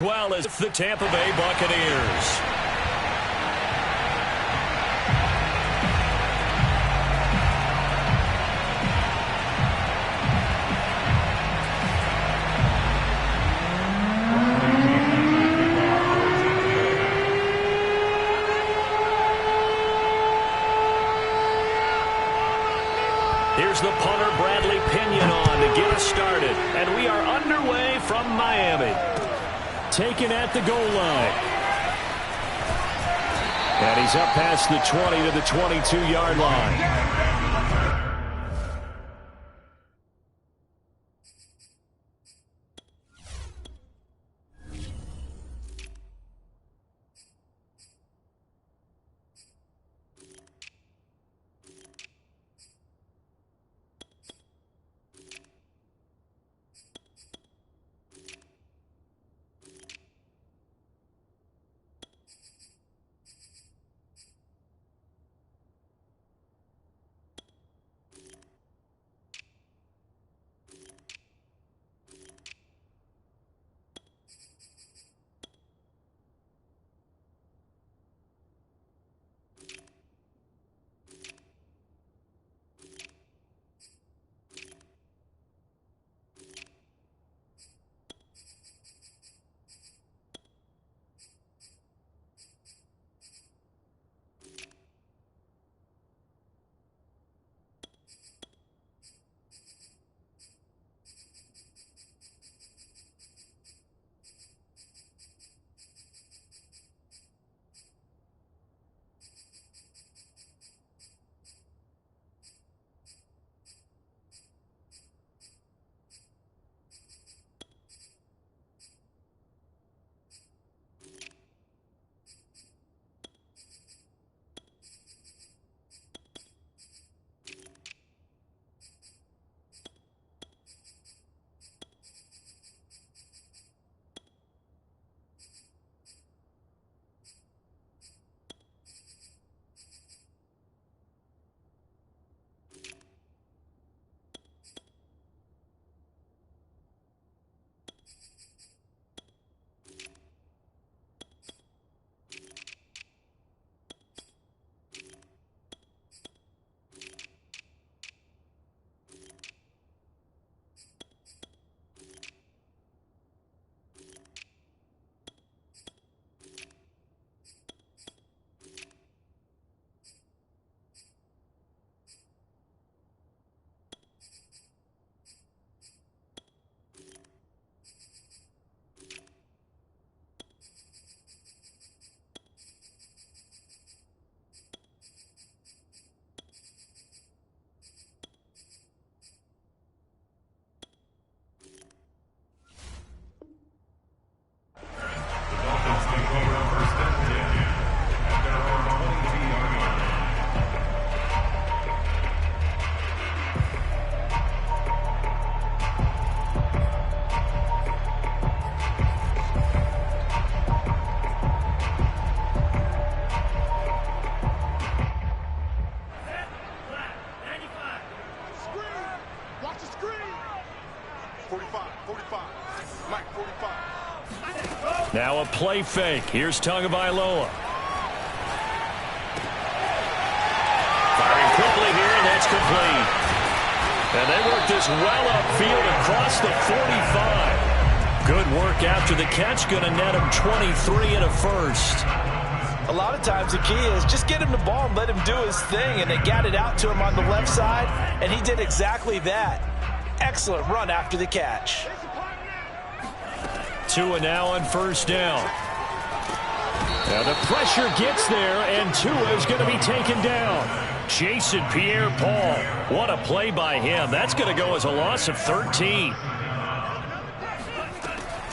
Well as the Tampa Bay Buccaneers. Here's the punter, Bradley Pinion, on to get us started. And we are underway from Miami. Taken at the goal line. And he's up past the 20 to the 22-yard line. Now a play fake. Here's Tagovailoa. Firing quickly here, and that's complete. And they work this well upfield across the 45. Good work after the catch. Going to net him 23 and a first. A lot of times the key is just get him the ball and let him do his thing. And they got it out to him on the left side, and he did exactly that. Excellent run after the catch. Tua now on first down. Now the pressure gets there, and Tua is going to be taken down. Jason Pierre-Paul. What a play by him. That's going to go as a loss of 13.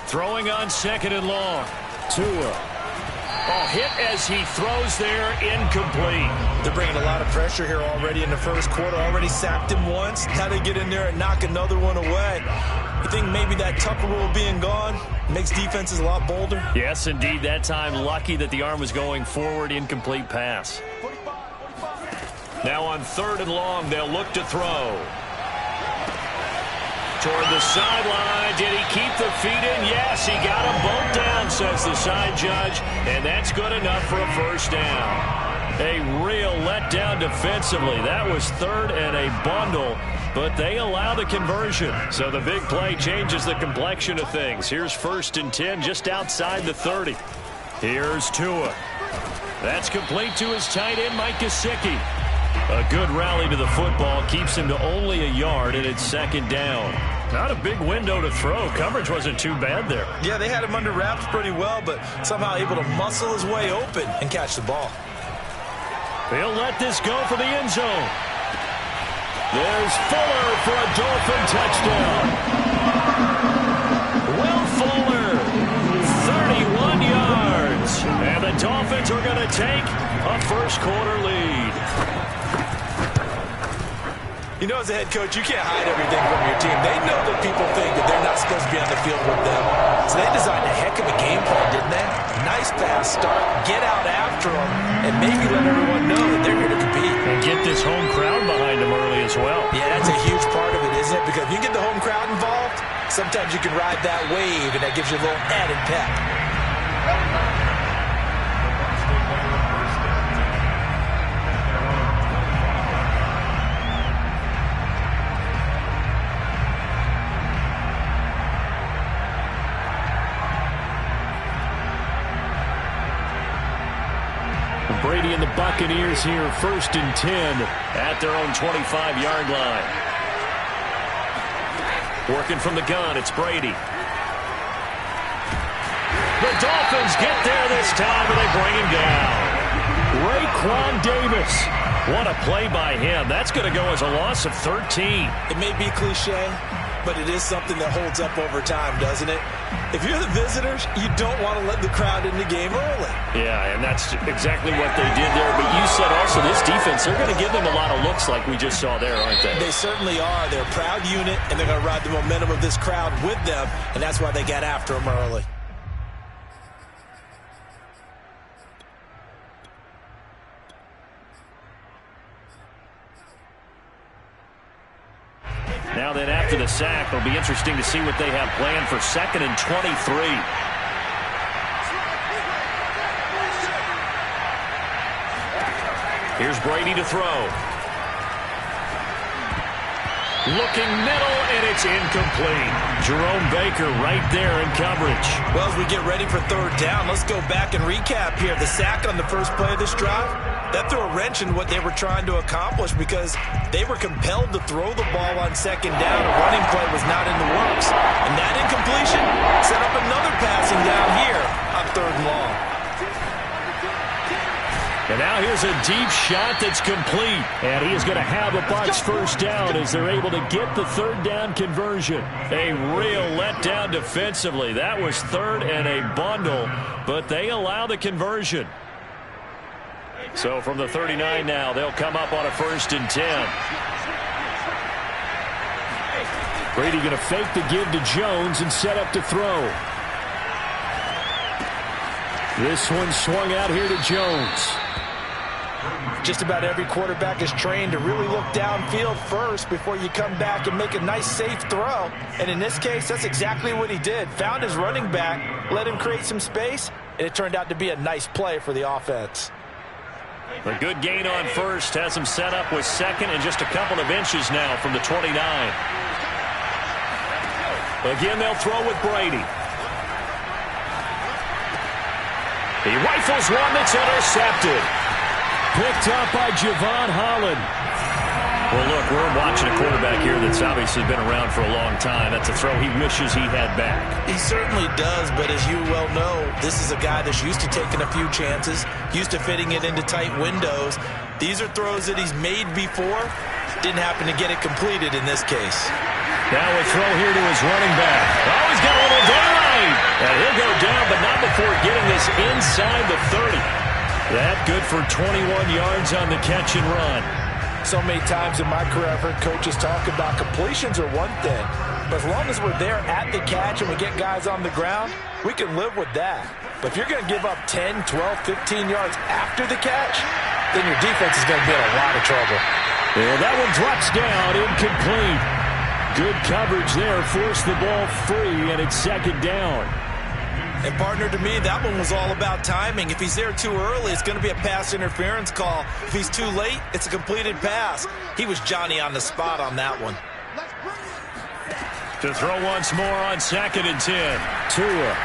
Throwing on second and long. Tua. Oh, hit as he throws there, incomplete. They're bringing a lot of pressure here already in the first quarter. Already sacked him once. Now they get in there and knock another one away. You think maybe that Tucker rule being gone makes defenses a lot bolder? Yes, indeed. That time lucky that the arm was going forward. Incomplete pass. Now on third and long, they'll look to throw. toward the sideline. Did he keep the feet in? Yes, he got them both down, says the side judge. And that's good enough for a first down. A real letdown defensively. That was third and a bundle, but they allow the conversion. So the big play changes the complexion of things. Here's 1st and 10 just outside the 30. Here's Tua. That's complete to his tight end, Mike Gesicki. A good rally to the football keeps him to only a yard, and it's 2nd down. Not a big window to throw. Coverage wasn't too bad there. Yeah, they had him under wraps pretty well, but somehow able to muscle his way open and catch the ball. He'll let this go for the end zone. There's Fuller for a Dolphin touchdown. Will Fuller, 31 yards. And the Dolphins are going to take a first-quarter lead. You know, as a head coach, you can't hide everything from your team. They know that people think that they're not supposed to be on the field with them. So they designed a heck of a game plan, didn't they? Nice fast start, get out after them, and maybe let everyone know that they're here to compete. And get this home crowd behind them early as well. Yeah, that's a huge part of it, isn't it? Because if you get the home crowd involved, sometimes you can ride that wave, and that gives you a little added pep. Brady and the Buccaneers here, 1st and 10 at their own 25-yard line. Working from the gun, it's Brady. The Dolphins get there this time, and they bring him down. Raekwon Davis. What a play by him. That's going to go as a loss of 13. It may be cliche, but it is something that holds up over time, doesn't it? If you're the visitors, you don't want to let the crowd in the game early. Yeah, and that's exactly what they did there. But you said also this defense, they're going to give them a lot of looks like we just saw there, aren't they? They certainly are. They're a proud unit, and they're going to ride the momentum of this crowd with them, and that's why they got after them early. Now then, after the sack, it'll be interesting to see what they have planned for 2nd and 23. Here's Brady to throw. Looking middle, and it's incomplete. Jerome Baker right there in coverage. Well, as we get ready for 3rd down, let's go back and recap here. The sack on the first play of this drive, that threw a wrench in what they were trying to accomplish because they were compelled to throw the ball on 2nd down. A running play was not in the works. And that incompletion set up another passing down here on 3rd and long. And now here's a deep shot that's complete. And he is going to have a Bucs first down as they're able to get the 3rd down conversion. A real letdown defensively. That was 3rd and a bundle, but they allow the conversion. So from the 39 now, they'll come up on a 1st and 10. Brady going to fake the give to Jones and set up to throw. This one swung out here to Jones. Just about every quarterback is trained to really look downfield first before you come back and make a nice, safe throw. And in this case, that's exactly what he did. Found his running back, let him create some space, and it turned out to be a nice play for the offense. A good gain on 1st has him set up with 2nd and just a couple of inches now from the 29. Again, they'll throw with Brady. He rifles one that's intercepted. Picked up by Javon Holland. Well, look, we're watching a quarterback here that's obviously been around for a long time. That's a throw he wishes he had back. He certainly does, but as you well know, this is a guy that's used to taking a few chances, used to fitting it into tight windows. These are throws that he's made before. Didn't happen to get it completed in this case. Now a throw here to his running back. Oh, he's got a little down. And he'll go down, but not before getting this inside the 30. That good for 21 yards on the catch and run. So many times in my career I've heard coaches talk about completions are one thing, but as long as we're there at the catch and we get guys on the ground, we can live with that. But if you're going to give up 10, 12, 15 yards after the catch, then your defense is going to be in a lot of trouble. Well, that one drops down, incomplete. Good coverage there. Forced the ball free, and it's second down. And partner, to me, that one was all about timing. If he's there too early, it's going to be a pass interference call. If he's too late, it's a completed pass. He was Johnny on the spot on that one. To throw once more on 2nd and 10. Tua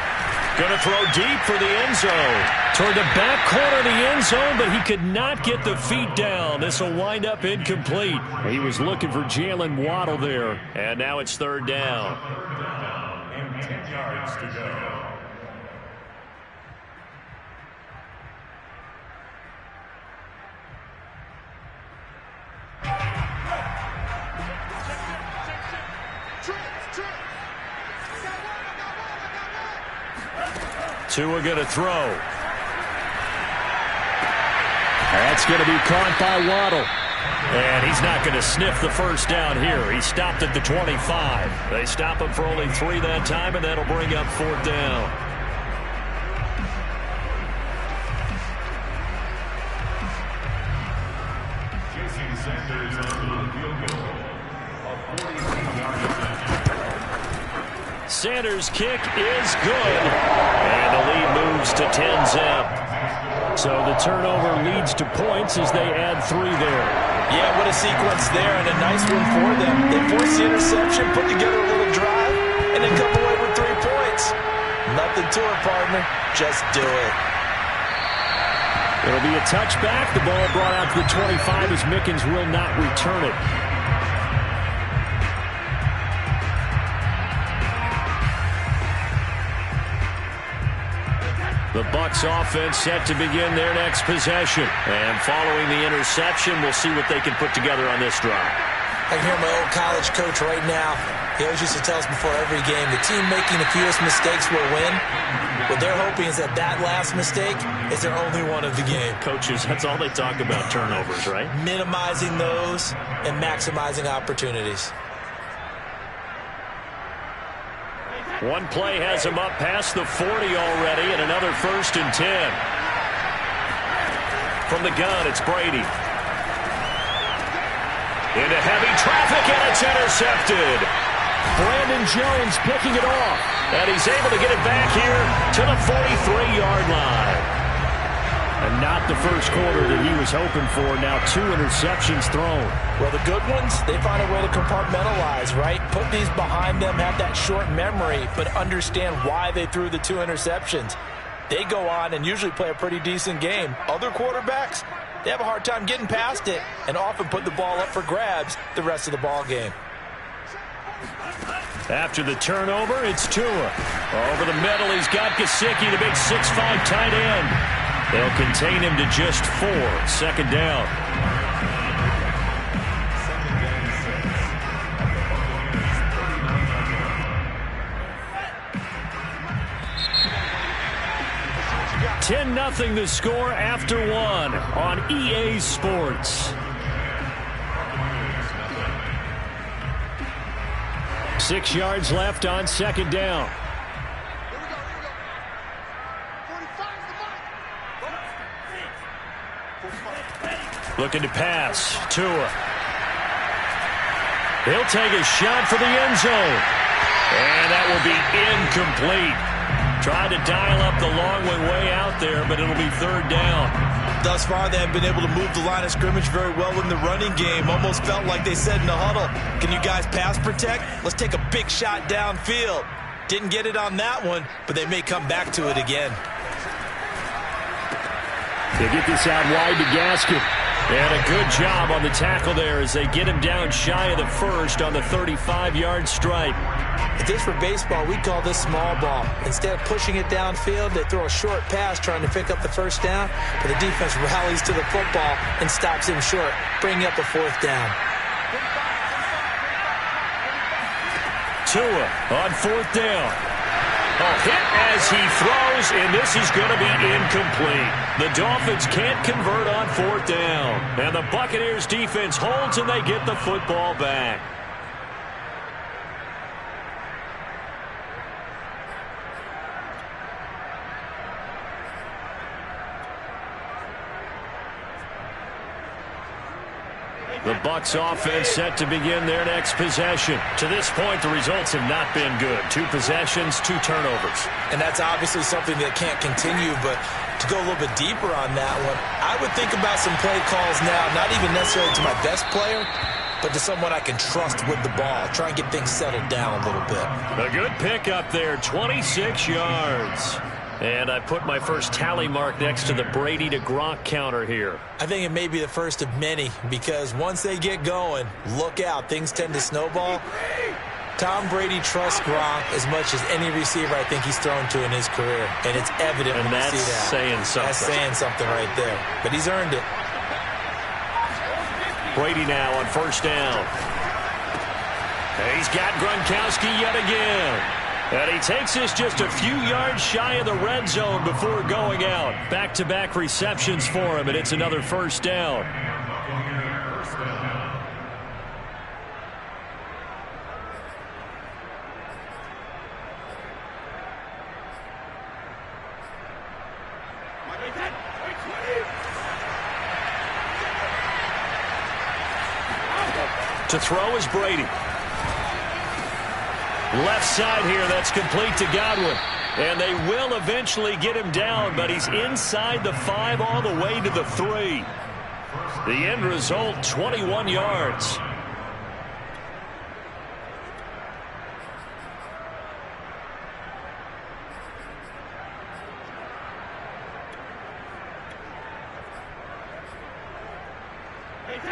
going to throw deep for the end zone. Toward the back corner of the end zone, but he could not get the feet down. This will wind up incomplete. He was looking for Jalen Waddle there. And now it's 3rd down. 10 yards to go. Tua going to throw. That's going to be caught by Waddle. And he's not going to sniff the first down here. He stopped at the 25. They stop him for only 3 that time, and that'll bring up 4th down. Sanders on the field goal of 43 yards. Sanders' kick is good, and the lead moves to 10-zip. So the turnover leads to points as they add 3 there. Yeah, what a sequence there, and a nice one for them. They forced the interception, put together a little drive, and then come away with 3 points. Nothing to it, partner. Just do it. It'll be a touchback. The ball brought out to the 25 as Mickens will not return it. The Bucs offense set to begin their next possession. And following the interception, we'll see what they can put together on this drive. I hear my old college coach right now. He always used to tell us before every game, the team making the fewest mistakes will win. What they're hoping is that that last mistake is their only one of the game. Coaches, that's all they talk about, turnovers, right? Minimizing those and maximizing opportunities. One play has him up past the 40 already, and another 1st and 10. From the gun, it's Brady. Into heavy traffic, and it's intercepted. Brandon Jones picking it off, and he's able to get it back here to the 43-yard line. And not the first quarter that he was hoping for. Now 2 interceptions thrown. Well, the good ones, they find a way to compartmentalize, right? Put these behind them, have that short memory, but understand why they threw the 2 interceptions. They go on and usually play a pretty decent game. Other quarterbacks, they have a hard time getting past it and often put the ball up for grabs the rest of the ball game. After the turnover, it's Tua. Over the middle, he's got Gesicki, the big 6'5" tight end. They'll contain him to just 4. 2nd down. $10-0 the score after 1 on EA Sports. 6 yards left on 2nd down. Looking to pass. Tua. He'll take a shot for the end zone. And that will be incomplete. Tried to dial up the long way out there, but it'll be 3rd down. Thus far, they have been able to move the line of scrimmage very well in the running game. Almost felt like they said in the huddle, can you guys pass protect? Let's take a big shot downfield. Didn't get it on that one, but they may come back to it again. They get this out wide to Gaskin. And a good job on the tackle there as they get him down shy of the 1st on the 35-yard stripe. If this were baseball, we'd call this small ball. Instead of pushing it downfield, they throw a short pass trying to pick up the 1st down, but the defense rallies to the football and stops him short, bringing up a 4th down. Tua on 4th down. A hit as he throws, and this is going to be incomplete. The Dolphins can't convert on 4th down. And the Buccaneers defense holds, and they get the football back. The Bucs offense set to begin their next possession. To this point, the results have not been good. 2 possessions, 2 turnovers. And that's obviously something that can't continue, but to go a little bit deeper on that one, I would think about some play calls now, not even necessarily to my best player, but to someone I can trust with the ball. Try and get things settled down a little bit. A good pick up there, 26 yards. And I put my first tally mark next to the Brady to Gronk counter here. I think it may be the first of many, because once they get going, look out. Things tend to snowball. Tom Brady trusts Gronk as much as any receiver I think he's thrown to in his career. And it's evident when you see that. And that's saying something. That's saying something right there. But he's earned it. Brady now on first down. He's got Gronkowski yet again. And he takes us just a few yards shy of the red zone before going out. Back-to-back receptions for him, and it's another first down. To throw is Brady. Left side here, that's complete to Godwin. And they will eventually get him down, but he's inside the 5 all the way to the 3. The end result, 21 yards.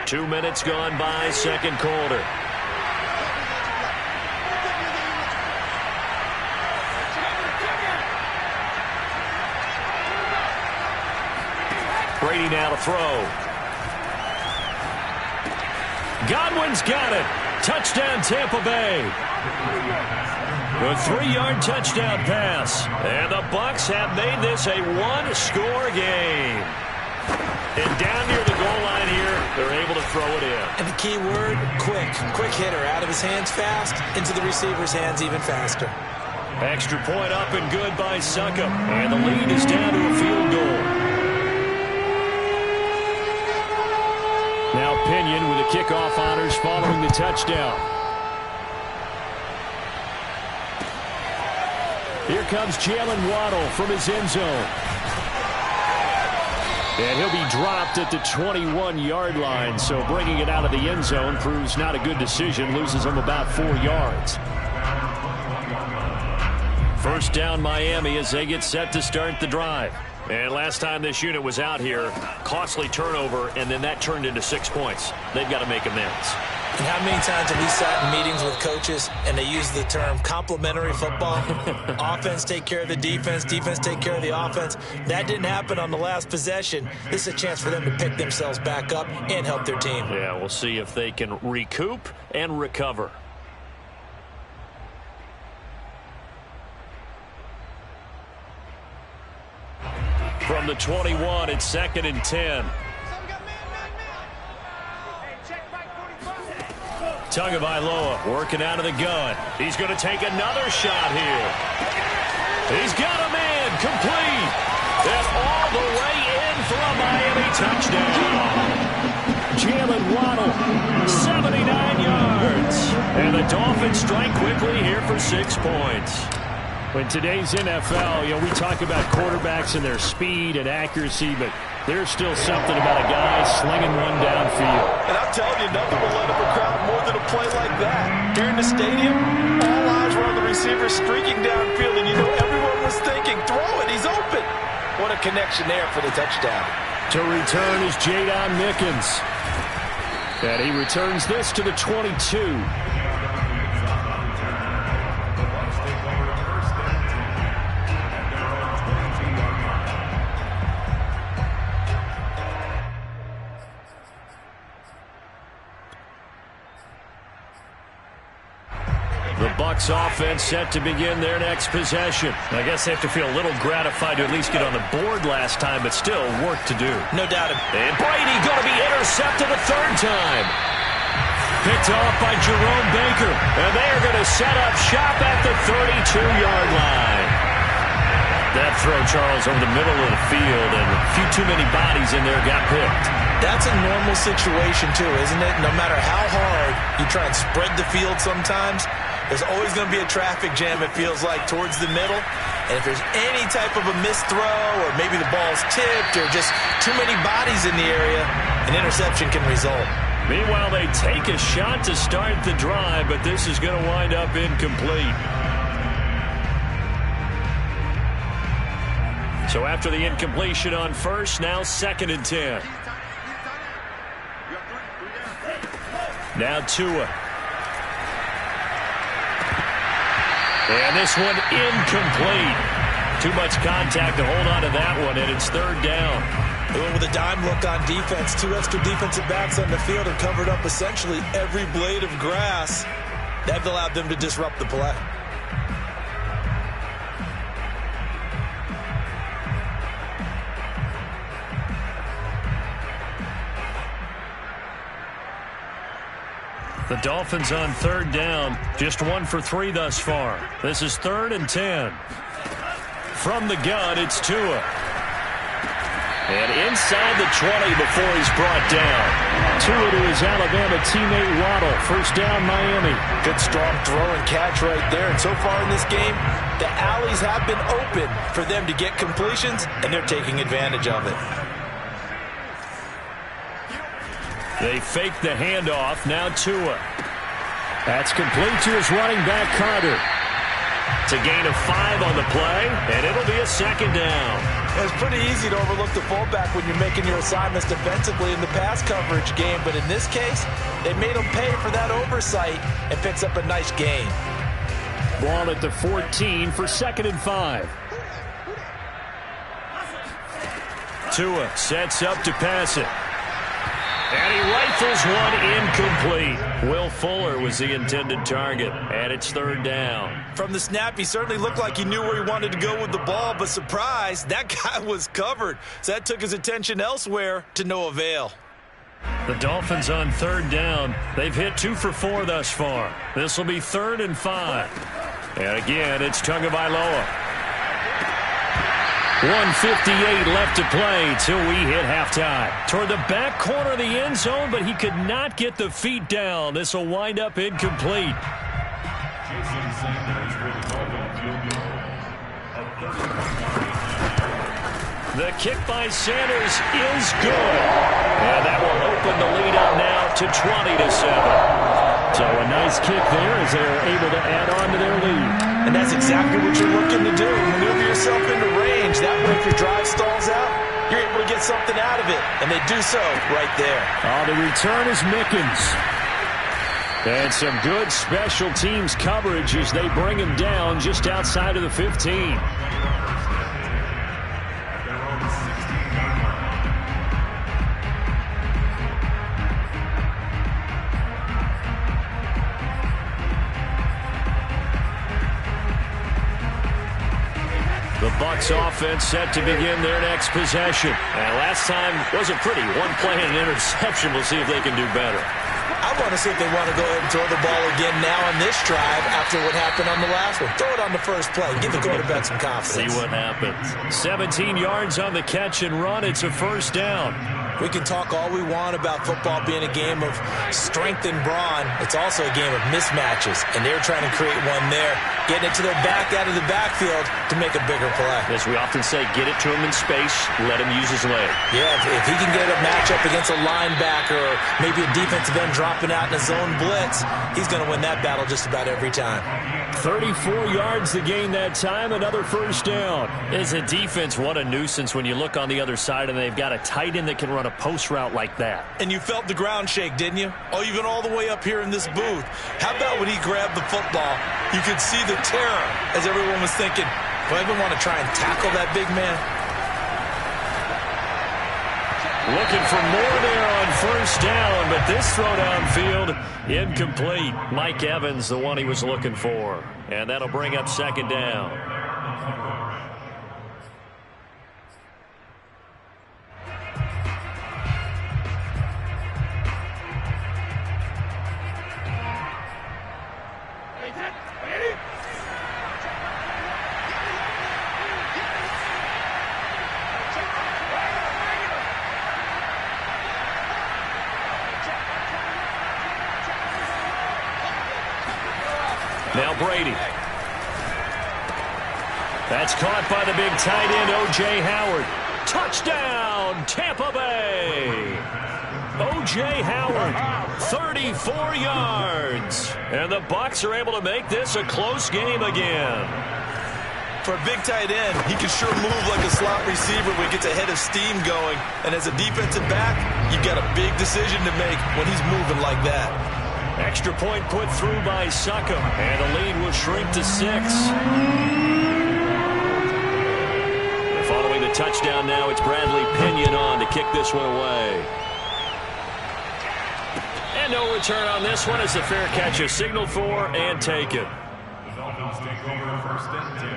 Two minutes gone by, second quarter. Brady now to throw. Godwin's got it. Touchdown, Tampa Bay. A 3-yard touchdown pass. And the Bucs have made this a 1-score game. And down near the goal line here, they're able to throw it in. And the key word, quick. Quick hitter. Out of his hands fast, into the receiver's hands even faster. Extra point up and good by Suckup. And the lead is down to a field goal. Now Pinion with the kickoff honors following the touchdown. Here comes Jalen Waddle from his end zone. And he'll be dropped at the 21-yard line, so bringing it out of the end zone proves not a good decision, loses him about 4 yards. First down Miami as they get set to start the drive. And last time this unit was out here, costly turnover, and then that turned into 6 points. They've got to make amends. And how many times have we sat in meetings with coaches and they use the term complementary football? Offense take care of the defense, defense take care of the offense. That didn't happen on the last possession. This is a chance for them to pick themselves back up and help their team. Yeah, we'll see if they can recoup and recover. From the 21, it's 2nd and 10. Tagovailoa working out of the gun. He's going to take another shot here. He's got a man complete. And all the way in for a Miami touchdown. Jalen Waddle, 79 yards. And the Dolphins strike quickly here for 6 points. In today's NFL, we talk about quarterbacks and their speed and accuracy, but there's still something about a guy slinging one downfield. And I'm telling you, nothing will light up a crowd more than a play like that. Here in the stadium, all eyes were on the receiver streaking downfield, and everyone was thinking, throw it, he's open. What a connection there for the touchdown. To return is Jadon Mickens. And he returns this to the 22. Bucs offense set to begin their next possession. I guess they have to feel a little gratified to at least get on the board last time, but still work to do. No doubt. And Brady going to be intercepted a 3rd time. Picked off by Jerome Baker. And they are going to set up shop at the 32-yard line. That throw, Charles, over the middle of the field, and a few too many bodies in there got picked. That's a normal situation, too, isn't it? No matter how hard you try and spread the field sometimes, there's always going to be a traffic jam, it feels like, towards the middle. And if there's any type of a missed throw or maybe the ball's tipped or just too many bodies in the area, an interception can result. Meanwhile, they take a shot to start the drive, but this is going to wind up incomplete. So after the incompletion on first, now 2nd and 10. Now Tua. And this one incomplete. Too much contact to hold on to that one, and it's 3rd down. They went with a dime look on defense. 2 extra defensive backs on the field and covered up essentially every blade of grass. That allowed them to disrupt the play. The Dolphins on 3rd down, just 1 for 3 thus far. This is 3rd and 10. From the gun, it's Tua. And inside the 20 before he's brought down. Tua to his Alabama teammate Waddle. 1st down, Miami. Good strong throw and catch right there. And so far in this game, the alleys have been open for them to get completions, and they're taking advantage of it. They fake the handoff. Now Tua. That's complete to his running back, Carter. It's a gain of 5 on the play, and it'll be a 2nd down. It's pretty easy to overlook the fullback when you're making your assignments defensively in the pass coverage game, but in this case, they made him pay for that oversight and picks up a nice gain. Ball at the 14 for 2nd and 5. Tua sets up to pass it. And he rifles one incomplete. Will Fuller was the intended target, and it's 3rd down. From the snap, he certainly looked like he knew where he wanted to go with the ball, but surprise, that guy was covered. So that took his attention elsewhere to no avail. The Dolphins on 3rd down. They've hit 2 for 4 thus far. This will be 3rd and 5. And again, it's Tagovailoa. 1:58 left to play till we hit halftime. Toward the back corner of the end zone, but he could not get the feet down. This will wind up incomplete. Jason Sanders with a field goal of 30. The kick by Sanders is good. And that will open the lead up now to 20-7. So a nice kick there as they're able to add on to their lead. And that's exactly what you're looking to do. Maneuver yourself into range. That way, if your drive stalls out, you're able to get something out of it. And they do so right there. On the return is Mickens. And some good special teams coverage as they bring him down just outside of the 15. The Bucs offense set to begin their next possession. And last time wasn't pretty. 1 play and an interception. We'll see if they can do better. I want to see if they want to go ahead and throw the ball again now on this drive after what happened on the last one. Throw it on the first play. Give the quarterback some confidence. See what happens. 17 yards on the catch and run. It's a 1st down. We can talk all we want about football being a game of strength and brawn. It's also a game of mismatches, and they're trying to create one there, getting it to their back out of the backfield to make a bigger play. As we often say, get it to him in space, let him use his leg. Yeah, if he can get a matchup against a linebacker or maybe a defensive end dropping out in a zone blitz, he's going to win that battle just about every time. 34 yards to gain that time, another 1st down. As a defense, what a nuisance when you look on the other side and they've got a tight end that can run a post route like that. And you felt the ground shake, didn't you? Oh, even all the way up here in this booth. How about when he grabbed the football? You could see the terror as everyone was thinking, do I even want to try and tackle that big man? Looking for more there on 1st down, but this throw downfield incomplete. Mike Evans, the one he was looking for. And that'll bring up 2nd down. Brady. That's caught by the big tight end, O.J. Howard. Touchdown, Tampa Bay. O.J. Howard, 34 yards. And the Bucs are able to make this a close game again. For a big tight end, he can sure move like a slot receiver when he gets a head of steam going. And as a defensive back, you've got a big decision to make when he's moving like that. Extra point put through by Succop, and the lead will shrink to 6. Following the touchdown now, it's Bradley Pinion on to kick this one away. And no return on this one as the fair catch is signaled for and taken. The Dolphins take over first and 10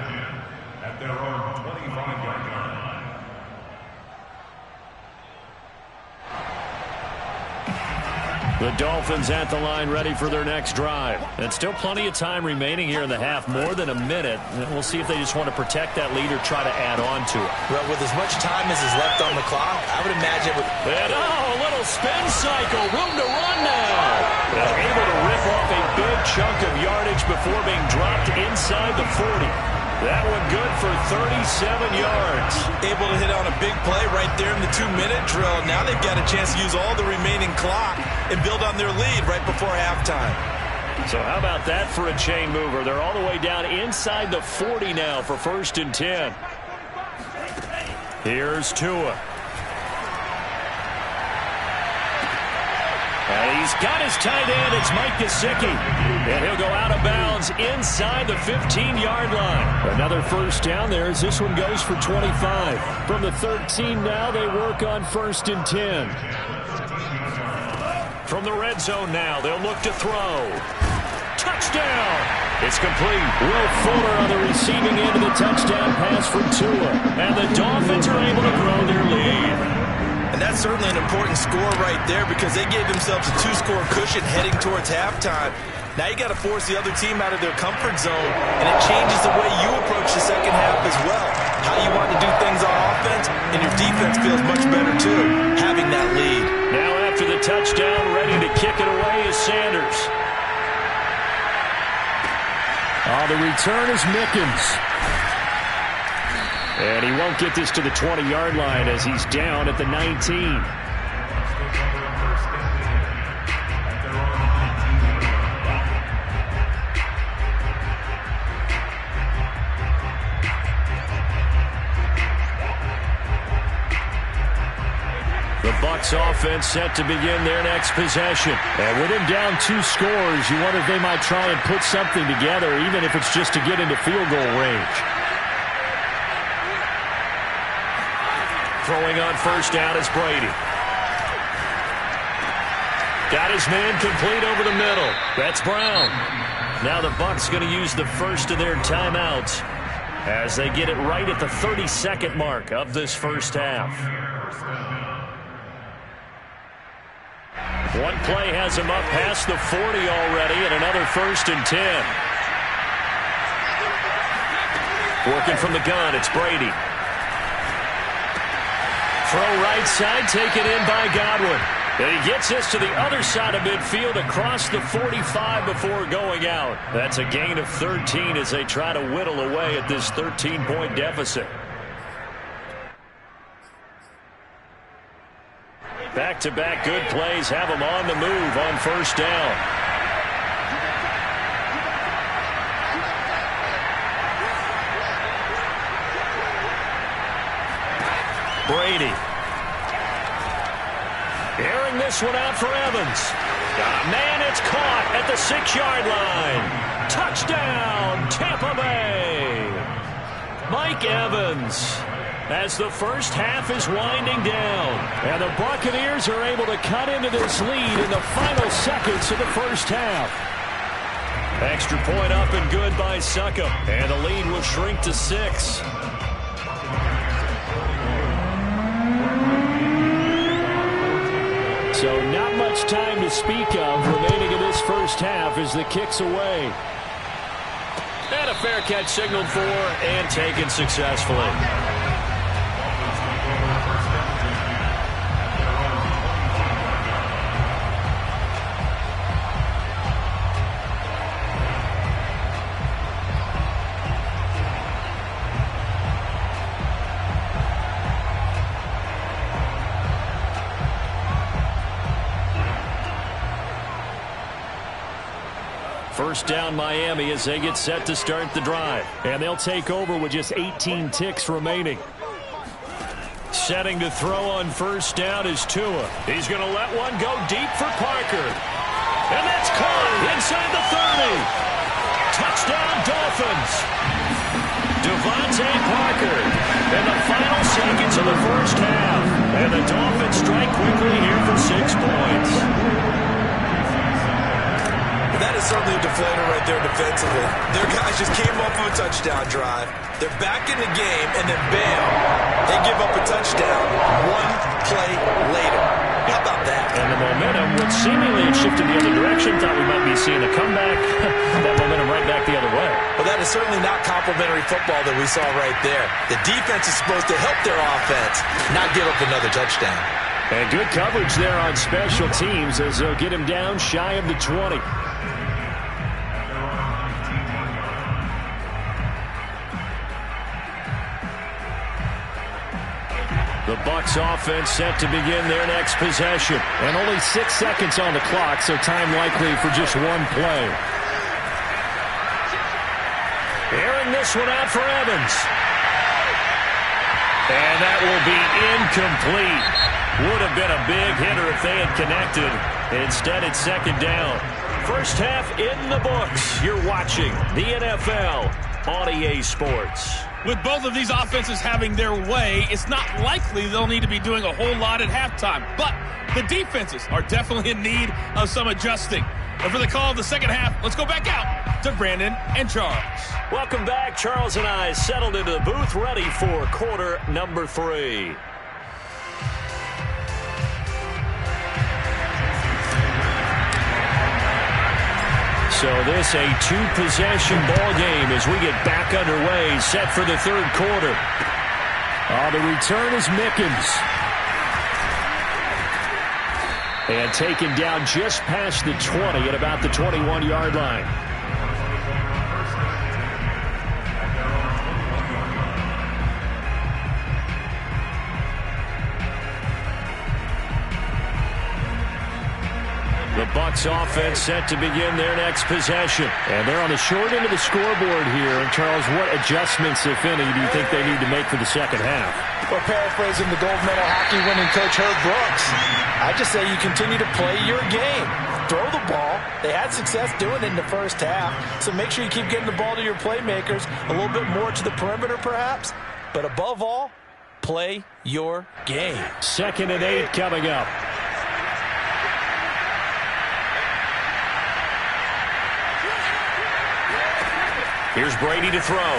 at their own 25-yard line. The Dolphins at the line ready for their next drive. And still plenty of time remaining here in the half, more than a minute. And we'll see if they just want to protect that lead or try to add on to it. Well, with as much time as is left on the clock, I would imagine And a little spin cycle, room to run now. And able to rip off a big chunk of yardage before being dropped inside the 40. That one good for 37 yards. able to hit on a big play right there in the 2-minute drill. Now they've got a chance to use all the remaining clock and build on their lead right before halftime. So how about that for a chain mover? They're all the way down inside the 40 now for first and 10. Here's Tua. And he's got his tight end. It's Mike Gesicki. And he'll go out of bounds inside the 15-yard line. Another first down there as this one goes for 25. From the 13 now, they work on first and 10. From the red zone now, they'll look to throw. Touchdown! It's complete. Will Fuller on the receiving end of the touchdown pass from Tua. And the Dolphins are able to grow their lead. And that's certainly an important score right there because they gave themselves a 2-score cushion heading towards halftime. Now you got to force the other team out of their comfort zone, and it changes the way you approach the second half as well. How you want to do things on offense, and your defense feels much better too, having that lead. Now after the touchdown, ready to kick it away is Sanders. The return is Mickens. And he won't get this to the 20-yard line as he's down at the 19. The Bucs offense set to begin their next possession. And with him down 2 scores, you wonder if they might try and put something together, even if it's just to get into field goal range. Throwing on first down is Brady. Got his man complete over the middle. That's Brown. Now the Bucs going to use the first of their timeouts as they get it right at the 32nd mark of this first half. One play has him up past the 40 already, and another first and 10. Working from the gun, it's Brady. Throw right side, taken in by Godwin. And he gets this to the other side of midfield across the 45 before going out. That's a gain of 13 as they try to whittle away at this 13-point deficit. Back-to-back good plays have them on the move on first down. Brady. Airing this one out for Evans. Got a man, it's caught at the 6-yard line. Touchdown, Tampa Bay. Mike Evans. As the first half is winding down. And the Buccaneers are able to cut into this lead in the final seconds of the first half. Extra point up and good by Succop. And the lead will shrink to 6. So not much time to speak of remaining in this first half as the kick's away. And a fair catch signaled for and taken successfully. First down Miami as they get set to start the drive. And they'll take over with just 18 ticks remaining. Setting to throw on first down is Tua. He's going to let one go deep for Parker. And that's caught inside the 30. Touchdown Dolphins. Devontae Parker in the final seconds of the first half. And the Dolphins strike quickly here for 6 points. That is certainly a deflator right there defensively. Their guys just came off of a touchdown drive. They're back in the game, and then bam, they give up a touchdown 1 play later. How about that? And the momentum, which seemingly had shifted the other direction, thought we might be seeing a comeback. That momentum right back the other way. Well, that is certainly not complimentary football that we saw right there. The defense is supposed to help their offense, not give up another touchdown. And good coverage there on special teams as they'll get him down shy of the 20. The Bucs offense set to begin their next possession. And only 6 seconds on the clock, so time likely for just one play. Airing this one out for Evans. And that will be incomplete. Would have been a big hitter if they had connected. Instead, it's second down. First half in the books. You're watching the NFL on EA Sports. With both of these offenses having their way, it's not likely they'll need to be doing a whole lot at halftime. But the defenses are definitely in need of some adjusting. And for the call of the second half, let's go back out to Brandon and Charles. Welcome back. Charles and I settled into the booth, ready for quarter number 3. So this a 2-possession ball game as we get back underway, set for the third quarter. The return is Mickens. And taken down just past the 20 at about the 21-yard line. The Bucs offense set to begin their next possession. And they're on the short end of the scoreboard here. And Charles, what adjustments, if any, do you think they need to make for the second half? Well, paraphrasing the gold medal hockey winning coach Herb Brooks, I just say you continue to play your game. Throw the ball. They had success doing it in the first half. So make sure you keep getting the ball to your playmakers, a little bit more to the perimeter perhaps. But above all, play your game. 2nd and 8 coming up. Here's Brady to throw.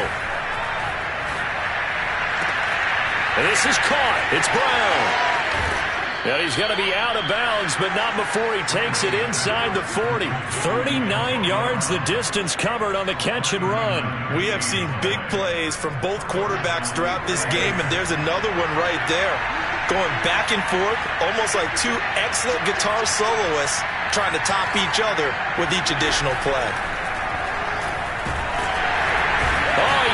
And this is caught. It's Brown. And he's going to be out of bounds, but not before he takes it inside the 40. 39 yards the distance covered on the catch and run. We have seen big plays from both quarterbacks throughout this game, and there's another one right there. Going back and forth, almost like two excellent guitar soloists trying to top each other with each additional play.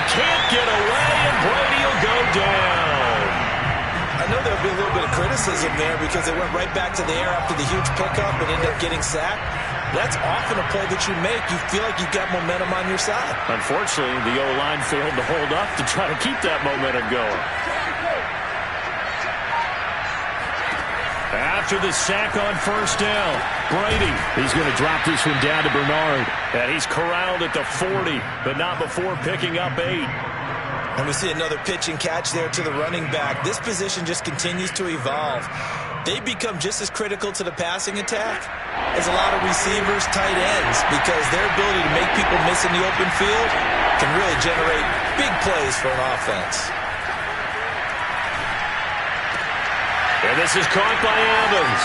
Can't get away, and Brady will go down. I know there'll be a little bit of criticism there because they went right back to the air after the huge pickup and ended up getting sacked. That's often a play that you make. You feel like you've got momentum on your side. Unfortunately, the O-line failed to hold up to try to keep that momentum going. After the sack on first down, Brady, he's going to drop this one down to Bernard. And he's corralled at the 40, but not before picking up 8. And we see another pitch and catch there to the running back. This position just continues to evolve. They become just as critical to the passing attack as a lot of receivers, tight ends, because their ability to make people miss in the open field can really generate big plays for an offense. And this is caught by Evans.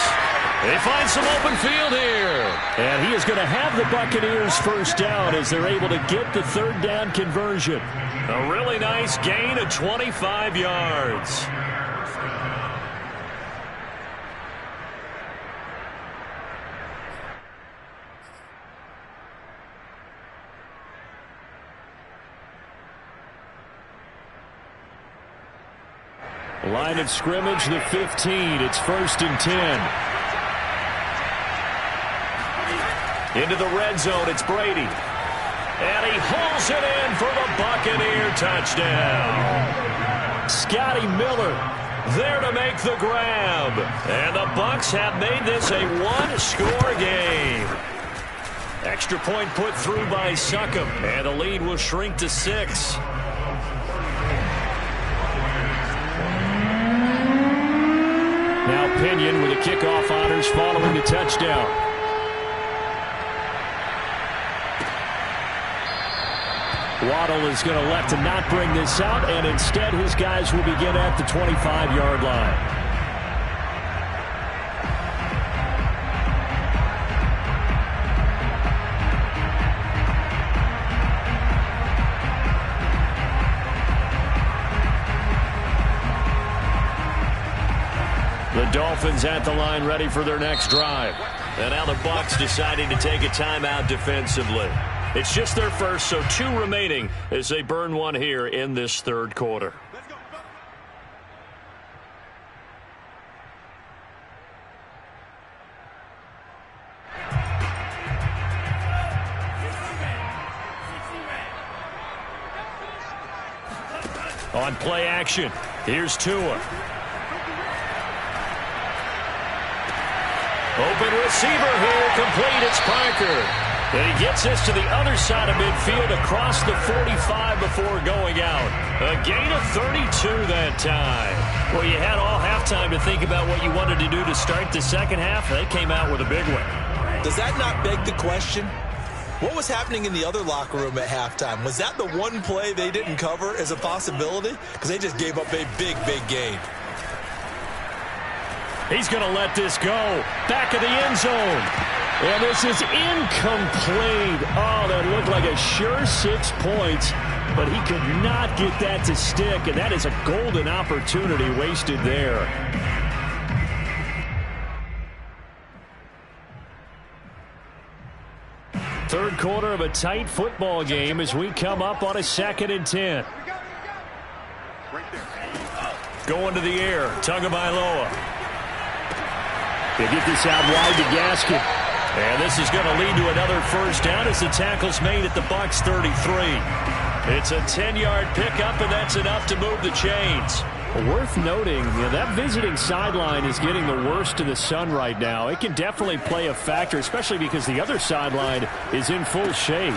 They find some open field here. And he is going to have the Buccaneers first down as they're able to get the third down conversion. A really nice gain of 25 yards. Line of scrimmage, the 15. It's 1st and 10. Into the red zone, it's Brady. And he hauls it in for the Buccaneer touchdown. Scotty Miller there to make the grab. And the Bucs have made this a one-score game. Extra point put through by Succop. And the lead will shrink to 6. Now Pinion with the kickoff honors following the touchdown. Waddle is going to elect to not bring this out, and instead his guys will begin at the 25-yard line. The Dolphins at the line ready for their next drive. And now the Bucs deciding to take a timeout defensively. It's just their first, so 2 remaining as they burn one here in this third quarter. On play action, here's Tua. Open receiver here, complete, it's Parker. And he gets this to the other side of midfield across the 45 before going out. A gain of 32 that time. Well, you had all halftime to think about what you wanted to do to start the second half. They came out with a big one. Does that not beg the question? What was happening in the other locker room at halftime? Was that the one play they didn't cover as a possibility? Because they just gave up a big, big gain. He's going to let this go. Back of the end zone. And this is incomplete. Oh, that looked like a sure 6 points. But he could not get that to stick. And that is a golden opportunity wasted there. Third quarter of a tight football game as we come up on a 2nd and 10. Going to the air. Tagovailoa. They get this out wide to Gaskin. And this is going to lead to another first down as the tackle's made at the Bucs 33. It's a 10-yard pickup, and that's enough to move the chains. Worth noting, that visiting sideline is getting the worst of the sun right now. It can definitely play a factor, especially because the other sideline is in full shade.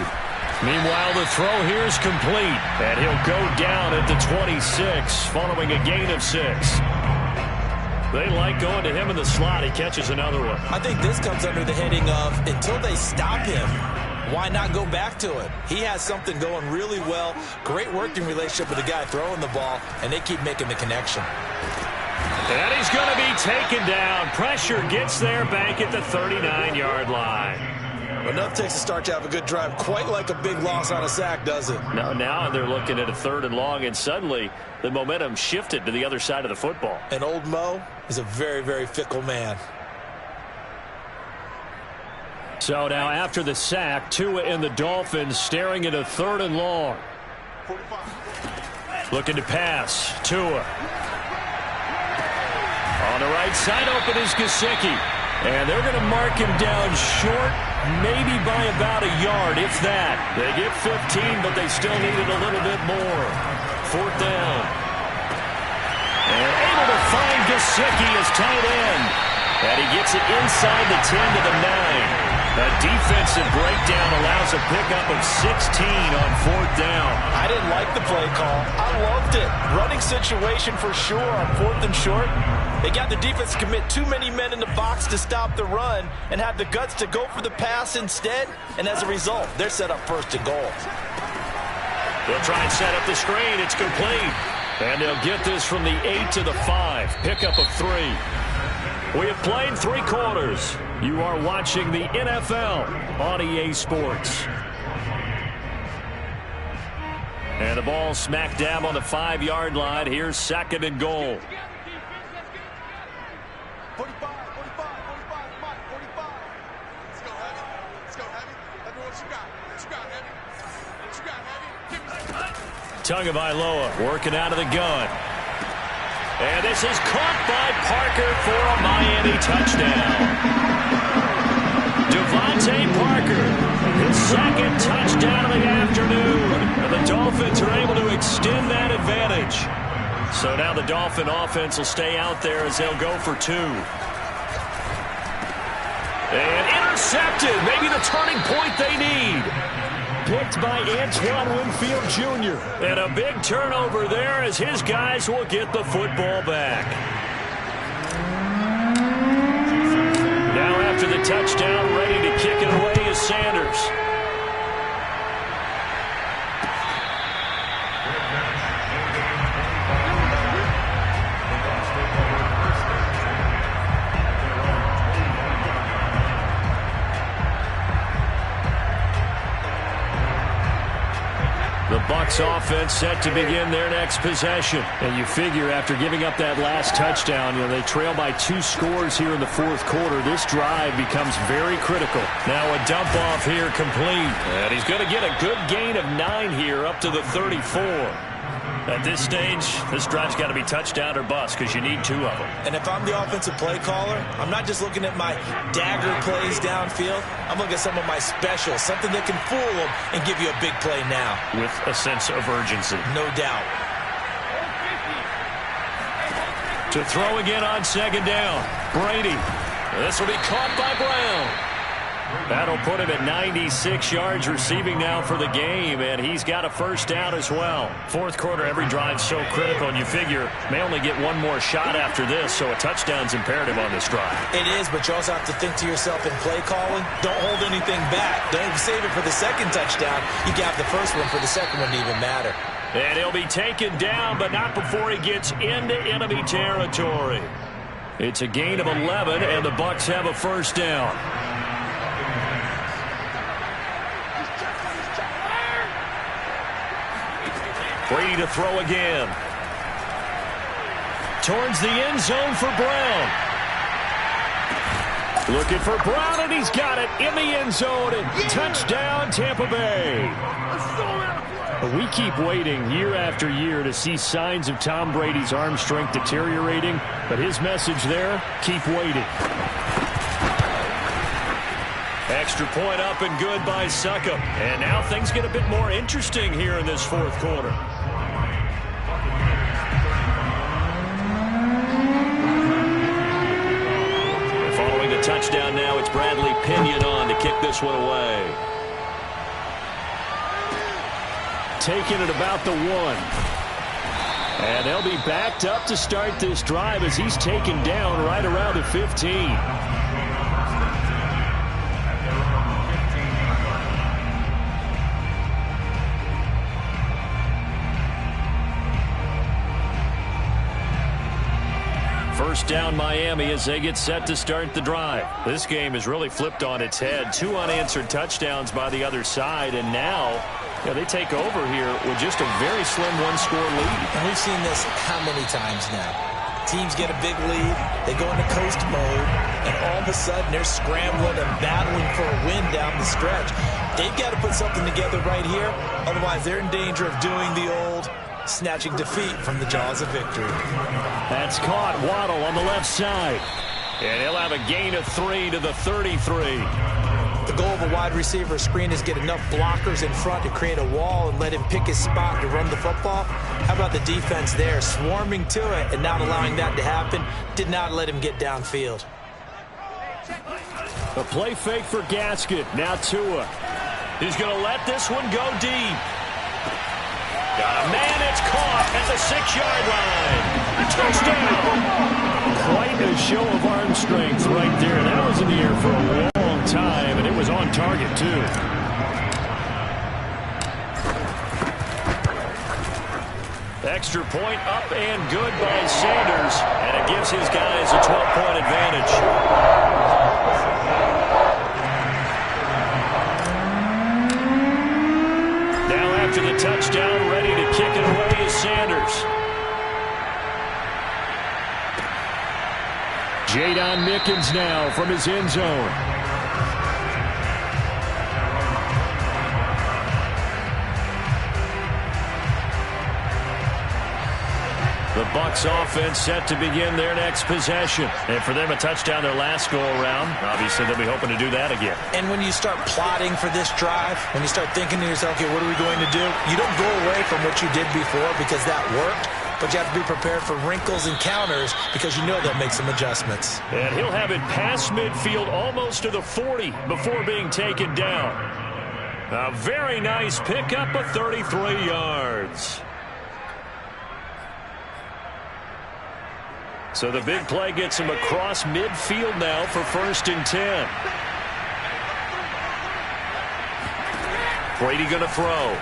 Meanwhile, the throw here is complete, and he'll go down at the 26 following a gain of 6. They like going to him in the slot. He catches another one. I think this comes under the heading of until they stop him, why not go back to him? He has something going really well. Great working relationship with the guy throwing the ball, and they keep making the connection. And he's going to be taken down. Pressure gets there back at the 39-yard line. Enough takes a start to have a good drive. Quite like a big loss on a sack, does it? Now they're looking at a 3rd and long, and suddenly the momentum shifted to the other side of the football. And old Mo is a very, very fickle man. So now after the sack, Tua and the Dolphins staring at a 3rd and long. Looking to pass. Tua. On the right side, open is Gesicki. And they're going to mark him down short, maybe by about a yard, if that. They get 15, but they still needed a little bit more. 4th down. And able to find Gesicki as tight end. And he gets it inside the 10 to the 9. A defensive breakdown allows a pickup of 16 on 4th down. I didn't like the play call. I loved it. Running situation for sure on 4th and short. They got the defense to commit too many men in the box to stop the run and have the guts to go for the pass instead. And as a result, they're set up 1st and goal. They'll try and set up the screen. It's complete. And they'll get this from the 8 to the 5. Pickup of 3. We have played 3 quarters. You are watching the NFL on EA Sports. And the ball smack dab on the 5-yard line. Here's 2nd and goal. 45. Let's go, Heavy. Let me know what you got. Heavy. Tagovailoa working out of the gun. And this is caught by Parker for a Miami touchdown. Devontae Parker, his second touchdown of the afternoon. And the Dolphins are able to extend that advantage. So now the Dolphin offense will stay out there as they'll go for 2. And intercepted. Maybe the turning point they need. Picked by Antoine Winfield Jr. And a big turnover there as his guys will get the football back. Now after the touchdown, ready to kick it away is Sanders. The Bucs offense set to begin their next possession. And you figure after giving up that last touchdown, they trail by 2 scores here in the fourth quarter. This drive becomes very critical. Now a dump off here complete. And he's going to get a good gain of 9 here up to the 34. At this stage, this drive's got to be touchdown or bust because you need 2 of them. And if I'm the offensive play caller, I'm not just looking at my dagger plays downfield. I'm looking at some of my specials, something that can fool them and give you a big play now. With a sense of urgency. No doubt. To throw again on second down. Brady. This will be caught by Brown. That'll put him at 96 yards receiving now for the game, and he's got a first down as well. Fourth quarter, every drive's so critical, and you figure may only get one more shot after this, so a touchdown's imperative on this drive. It is, but you also have to think to yourself in play calling, don't hold anything back. Don't save it for the second touchdown. You got the first one for the second one to even matter. And he'll be taken down, but not before he gets into enemy territory. It's a gain of 11, and the Bucs have a first down. Brady to throw again. Towards the end zone for Brown. Looking for Brown, and he's got it in the end zone. And touchdown, Tampa Bay. We keep waiting year after year to see signs of Tom Brady's arm strength deteriorating. But his message there, keep waiting. Extra point up and good by Succop. And now things get a bit more interesting here in this fourth quarter. Following the touchdown now, it's Bradley Pinion on to kick this one away. Taking it about the 1. And they'll be backed up to start this drive as he's taken down right around the 15. First down Miami as they get set to start the drive. This game is really flipped on its head. 2 unanswered touchdowns by the other side, and now they take over here with just a very slim 1-score lead. And we've seen this how many times now? Teams get a big lead, they go into coast mode, and all of a sudden they're scrambling and battling for a win down the stretch. They've got to put something together right here, otherwise they're in danger of doing the old snatching defeat from the jaws of victory. That's caught. Waddle on the left side. And he'll have a gain of 3 to the 33. The goal of a wide receiver screen is get enough blockers in front to create a wall and let him pick his spot to run the football. How about the defense there, swarming to it and not allowing that to happen? Did not let him get downfield. A play fake for Gasket. Now Tua. He's going to let this one go deep. Got a man, it's caught at the 6-yard line. Touchdown! Quite a show of arm strength right there. That was in the air for a long time, and it was on target, too. Extra point up and good by Sanders, and it gives his guys a 12-point advantage. After the touchdown, ready to kick it away is Sanders. Jadon Mickens now from his end zone. The Bucs offense set to begin their next possession. And for them, a touchdown their last go-around. Obviously, they'll be hoping to do that again. And when you start plotting for this drive, when you start thinking to yourself, okay, what are we going to do? You don't go away from what you did before because that worked. But you have to be prepared for wrinkles and counters because you know they'll make some adjustments. And he'll have it past midfield almost to the 40 before being taken down. A very nice pickup of 33 yards. So the big play gets him across midfield now for 1st and 10. Brady going to throw.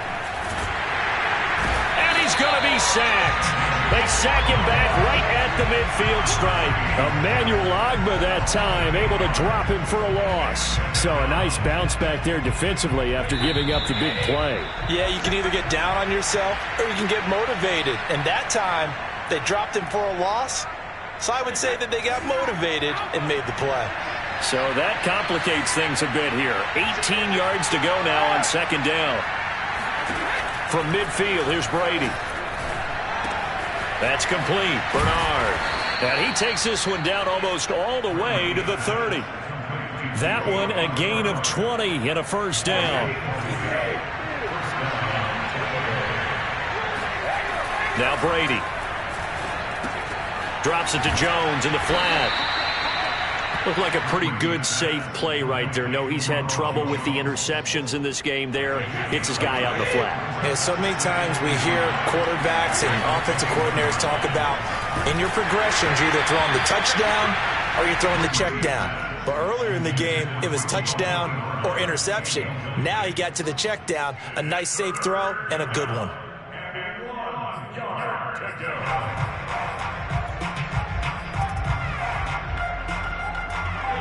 And he's going to be sacked. They sack him back right at the midfield stripe. Emmanuel Ogbah that time able to drop him for a loss. So a nice bounce back there defensively after giving up the big play. Yeah, you can either get down on yourself or you can get motivated. And that time, they dropped him for a loss. So I would say that they got motivated and made the play. So that complicates things a bit here. 18 yards to go now on 2nd down. From midfield, here's Brady. That's complete. Bernard. And he takes this one down almost all the way to the 30. That one a gain of 20 and a 1st down. Now Brady. Drops it to Jones in the flat. Looked like a pretty good, safe play right there. No, he's had trouble with the interceptions in this game there. Hits his guy out in the flat. Yeah, so many times we hear quarterbacks and offensive coordinators talk about in your progressions, you're either throwing the touchdown or you're throwing the check down. But earlier in the game, it was touchdown or interception. Now he got to the check down, a nice safe throw, and a good one.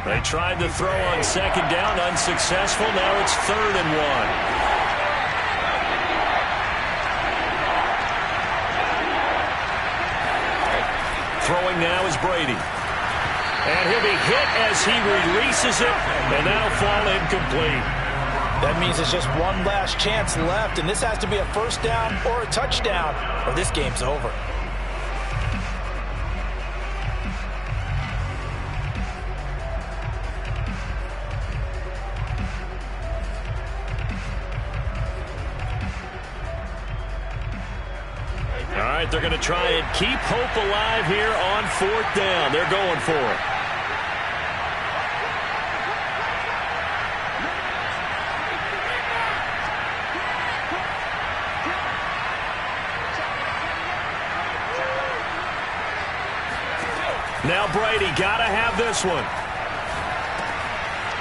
They tried to throw on 2nd down, unsuccessful. Now it's 3rd and 1. Throwing now is Brady. And he'll be hit as he releases it, and that'll fall incomplete. That means it's just one last chance left, and this has to be a 1st down or a touchdown, or this game's over. All right, they're going to try and keep hope alive here on 4th down. They're going for it. Now Brady got to have this one.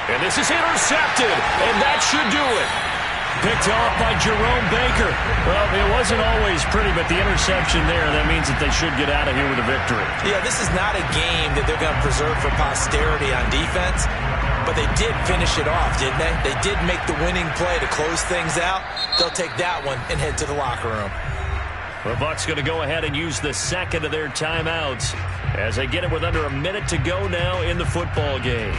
And this is intercepted, and that should do it. Picked off by Jerome Baker. Well, it wasn't always pretty, but the interception there, that means that they should get out of here with a victory. Yeah, this is not a game that they're going to preserve for posterity on defense, but they did finish it off, didn't they? They did make the winning play to close things out. They'll take that one and head to the locker room. The Bucs going to go ahead and use the 2nd of their timeouts as they get it with under a minute to go now in the football game.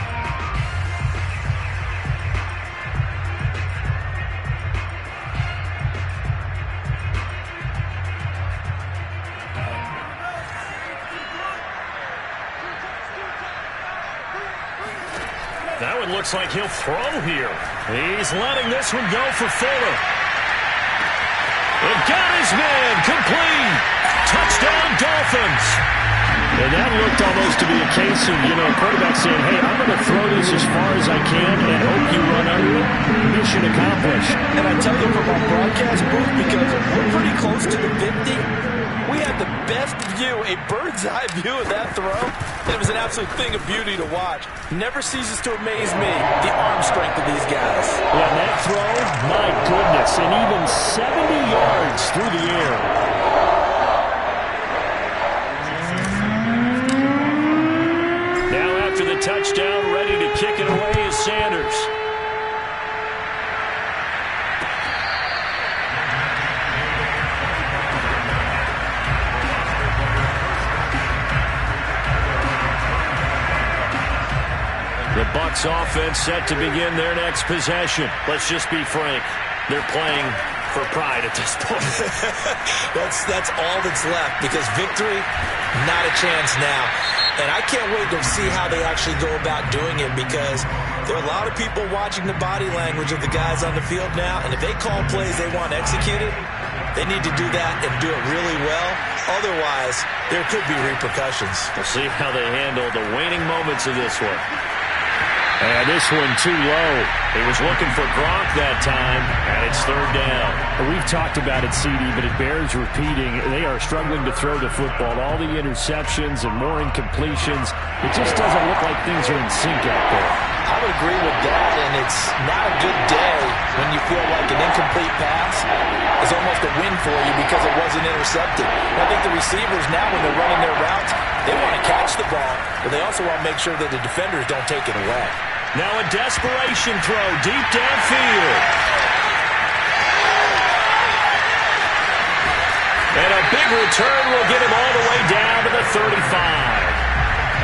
That one looks like he'll throw here. He's letting this one go for Fuller. And got his man complete. Touchdown Dolphins. And that looked almost to be a case of, quarterback saying, hey, I'm going to throw this as far as I can and hope you run under it. Mission accomplished. And I tell you from our broadcast booth, because we're pretty close to the 50, we had the best view, a bird's eye view of that throw. And it was an absolute thing of beauty to watch. Never ceases to amaze me, the arm strength of these guys. Yeah, that throw, my goodness, and even 70 yards through the air. Now after the touchdown, ready to kick it away is Sanders. The Bucs offense set to begin their next possession. Let's just be frank. They're playing for pride at this point. That's all that's left, because victory, not a chance now. And I can't wait to see how they actually go about doing it, because there are a lot of people watching the body language of the guys on the field now, and if they call plays they want executed, they need to do that and do it really well. Otherwise, there could be repercussions. We'll see how they handle the waning moments of this one. And this one too low. He was looking for Gronk that time, and it's third down. We've talked about it, CD, but it bears repeating. They are struggling to throw the football. All the interceptions and more incompletions. It just doesn't look like things are in sync out there. I would agree with that, and it's not a good day when you feel like an incomplete pass is almost a win for you because it wasn't intercepted. And I think the receivers now, when they're running their routes, they want to catch the ball, but they also want to make sure that the defenders don't take it away. Now a desperation throw deep downfield. And a big return will get him all the way down to the 35.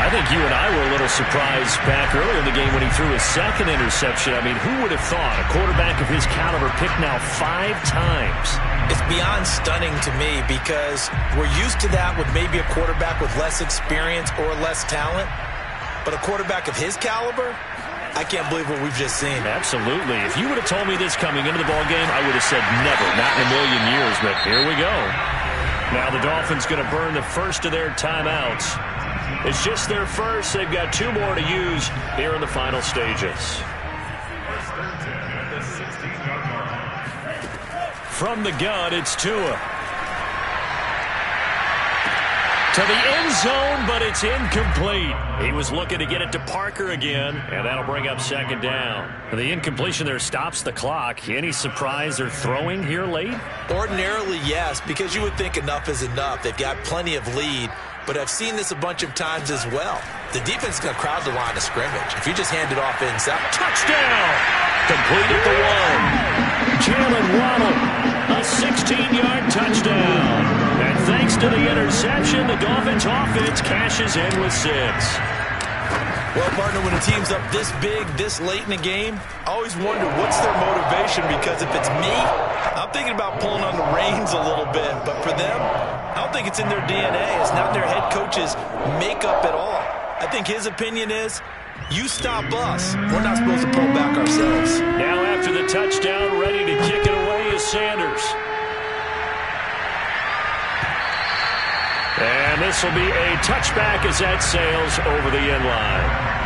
I think you and I were a little surprised back earlier in the game when he threw his second interception. I mean, who would have thought a quarterback of his caliber picked now 5 times? It's beyond stunning to me, because we're used to that with maybe a quarterback with less experience or less talent. But a quarterback of his caliber, I can't believe what we've just seen. Absolutely. If you would have told me this coming into the ballgame, I would have said never, not in a million years. But here we go. Now the Dolphins going to burn the first of their timeouts. It's just their first. They've got 2 more to use here in the final stages. From the gun, it's Tua. To the end zone, but it's incomplete. He was looking to get it to Parker again, and that'll bring up second down. The incompletion there stops the clock. Any surprise they're throwing here late? Ordinarily, yes, because you would think enough is enough. They've got plenty of lead, but I've seen this a bunch of times as well. The defense is going to crowd the line of scrimmage. If you just hand it off inside. Touchdown! Complete at the 1. Jalen Waddle, a 16-yard touchdown. And thanks to the interception, the Dolphins offense cashes in with 6. Well, partner, when a team's up this big, this late in the game, I always wonder what's their motivation, because if it's me, I'm thinking about pulling on the reins a little bit. But for them, I don't think it's in their DNA. It's not their head coach's makeup at all. I think his opinion is, you stop us. We're not supposed to pull back ourselves. Now after the touchdown, ready to kick it away is Sanders. And this will be a touchback as that sails over the end line.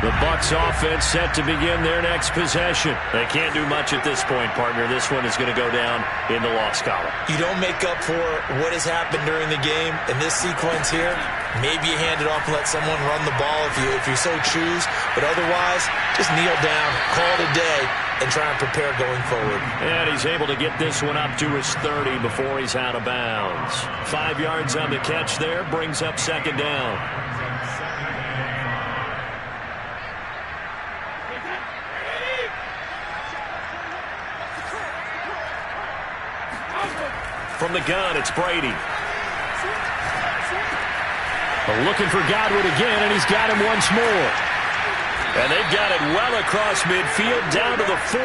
The Bucs offense set to begin their next possession. They can't do much at this point, partner. This one is going to go down in the loss column. You don't make up for what has happened during the game. In this sequence here, maybe you hand it off and let someone run the ball if you so choose. But otherwise, just kneel down, call it a day, and try and prepare going forward. And he's able to get this one up to his 30 before he's out of bounds. 5 yards on the catch there, brings up second down. From the gun, it's Brady. Looking for Godwin again, and he's got him once more. And they've got it well across midfield, down to the 40.